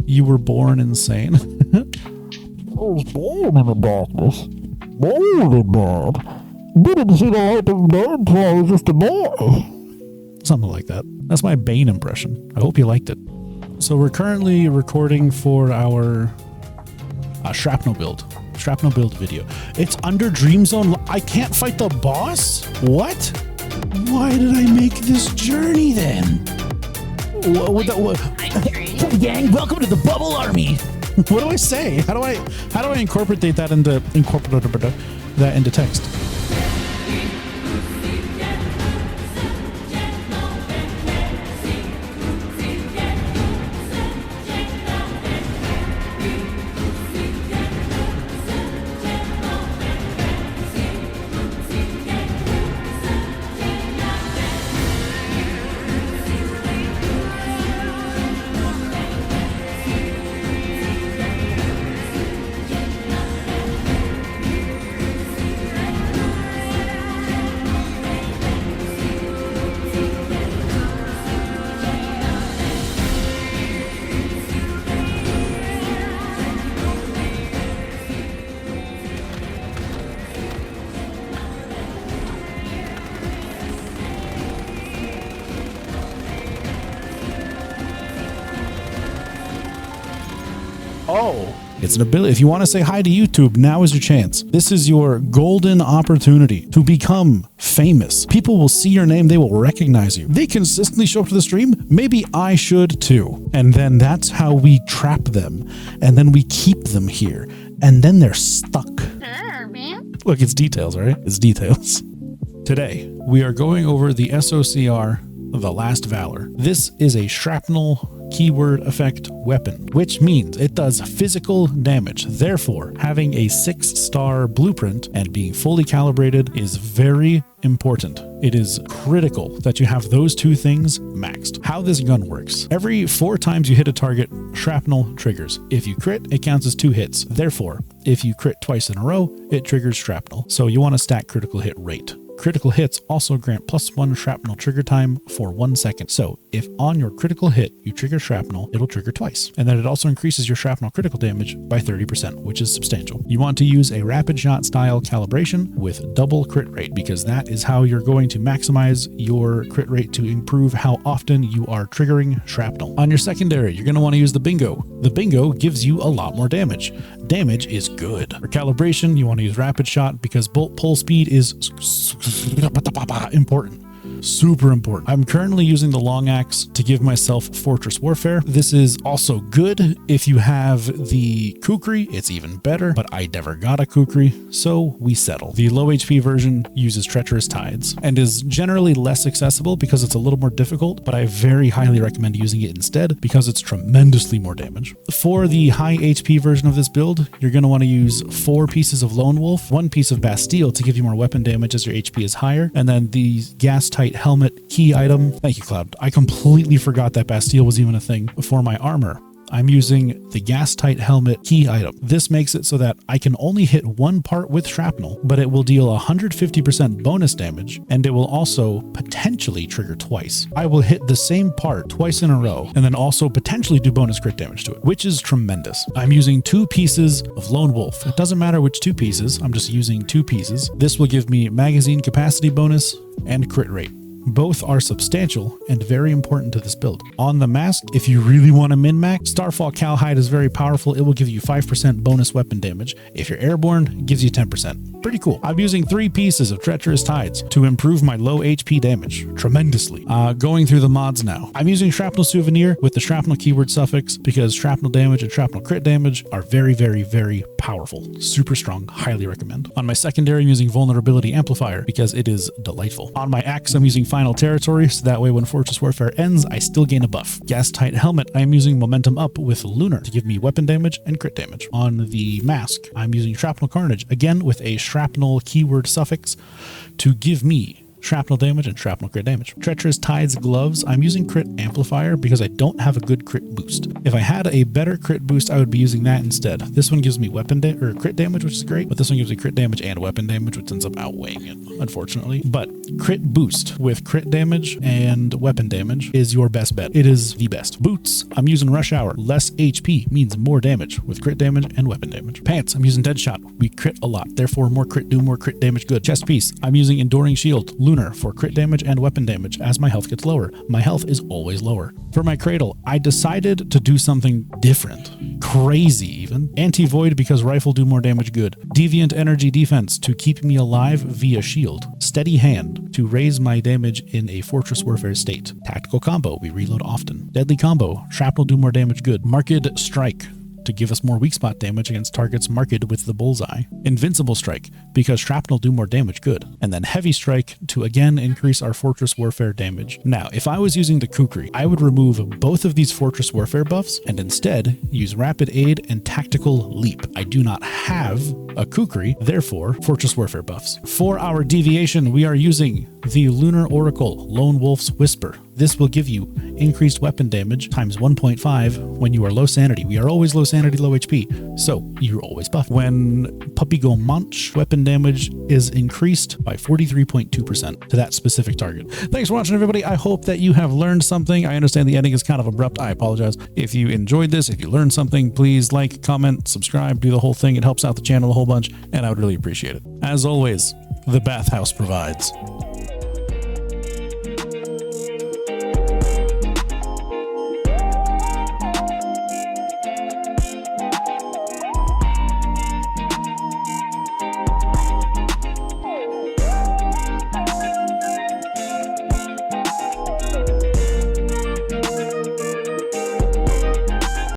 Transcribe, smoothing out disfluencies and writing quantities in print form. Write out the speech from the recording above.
You were born insane. I was born in the darkness. Born in bed. Didn't see the light of day until I was just a boy. Something like that. That's my Bane impression. I hope you liked it. So we're currently recording for our Shrapnel build video. It's under Dream Zone. I can't fight the boss? What? Why did I make this journey then? What? Gang, welcome to the Bubble Army. What do I say? How do I incorporate that into text? Oh, it's an ability. If you want to say hi to YouTube, now is your chance. This is your golden opportunity to become famous. People will see your name. They will recognize you. They consistently show up to the stream. Maybe I should too. And then that's how we trap them. And then we keep them here. And then they're stuck. Look, it's details, right? It's details. Today, we are going over the SOCR Last Valor. This is a shrapnel keyword effect weapon, which means it does physical damage. Therefore, having a 6-star blueprint and being fully calibrated is very important. It is critical that you have those two things maxed. How this gun works: every 4 times you hit a target, shrapnel triggers. If you crit, it counts as 2 hits. Therefore, if you crit twice in a row, it triggers shrapnel. So you want to stack critical hit rate. Critical hits also grant +1 shrapnel trigger time for 1 second. So if on your critical hit you trigger shrapnel, it'll trigger twice. And then it also increases your shrapnel critical damage by 30%, which is substantial. You want to use a rapid shot style calibration with double crit rate, because that is how you're going to maximize your crit rate to improve how often you are triggering shrapnel. On your secondary, you're going to want to use the bingo. The bingo gives you a lot more damage. Damage is good. For calibration, you want to use rapid shot because bolt pull speed is important. Super important. I'm currently using the long axe to give myself Fortress Warfare. This is also good if you have the kukri. It's even better, but I never got a kukri, so we settle. The low HP version uses Treacherous Tides and is generally less accessible because it's a little more difficult, but I very highly recommend using it instead because it's tremendously more damage. For the high HP version of this build, you're going to want to use 4 pieces of Lone Wolf, 1 piece of Bastille to give you more weapon damage as your HP is higher, and then the gas tight helmet key item. Thank you, Cloud. I completely forgot that Bastille was even a thing for my armor. I'm using the gas tight helmet key item. This makes it so that I can only hit 1 part with shrapnel, but it will deal 150% bonus damage, and it will also potentially trigger twice. I will hit the same part twice in a row, and then also potentially do bonus crit damage to it, which is tremendous. I'm using 2 pieces of Lone Wolf. It doesn't matter which 2 pieces, I'm just using 2 pieces. This will give me magazine capacity bonus and crit rate. Both are substantial and very important to this build. On the mask, if you really want to min-max, Starfall Cowhide is very powerful. It will give you 5% bonus weapon damage. If you're airborne, it gives you 10%. Pretty cool. I'm using 3 pieces of Treacherous Tides to improve my low HP damage tremendously. Going through the mods now. I'm using Shrapnel Souvenir with the Shrapnel keyword suffix because shrapnel damage and shrapnel crit damage are very, very, very powerful. Super strong. Highly recommend. On my secondary, I'm using Vulnerability Amplifier because it is delightful. On my axe, I'm using Final Territory, so that way when Fortress Warfare ends, I still gain a buff. Gas Tight Helmet, I am using Momentum Up with Lunar to give me weapon damage and crit damage. On the mask, I'm using Shrapnel Carnage, again with a Shrapnel keyword suffix to give me shrapnel damage, and shrapnel crit damage. Treacherous Tides gloves, I'm using crit amplifier because I don't have a good crit boost. If I had a better crit boost, I would be using that instead. This one gives me crit damage, which is great, but this one gives me crit damage and weapon damage, which ends up outweighing it, unfortunately. But crit boost with crit damage and weapon damage is your best bet. It is the best. Boots, I'm using Rush Hour. Less HP means more damage with crit damage and weapon damage. Pants, I'm using Deadshot. We crit a lot, therefore more crit do more crit damage good. Chest piece, I'm using Enduring Shield, Lunar, for crit damage and weapon damage as my health gets lower. My health is always lower. For my Cradle, I decided to do something different. Crazy even. Anti-Void because rifle do more damage good. Deviant Energy Defense to keep me alive via shield. Steady Hand to raise my damage in a Fortress Warfare state. Tactical Combo, we reload often. Deadly Combo, Shrapnel do more damage good. Marked Strike to give us more weak spot damage against targets marked with the bullseye. Invincible Strike, because shrapnel do more damage good. And then Heavy Strike to again increase our Fortress Warfare damage. Now, if I was using the Kukri, I would remove both of these Fortress Warfare buffs and instead use Rapid Aid and Tactical Leap. I do not have a Kukri, therefore Fortress Warfare buffs. For our Deviation, we are using the Lunar Oracle, Lone Wolf's Whisper. This will give you increased weapon damage times 1.5 when you are low sanity. We are always low sanity, low HP, so you're always buffed. When Puppy Go Munch, weapon damage is increased by 43.2% to that specific target. Thanks for watching, everybody. I hope that you have learned something. I understand the ending is kind of abrupt. I apologize. If you enjoyed this, if you learned something, please like, comment, subscribe, do the whole thing. It helps out the channel a whole bunch, and I would really appreciate it. As always, the bathhouse provides.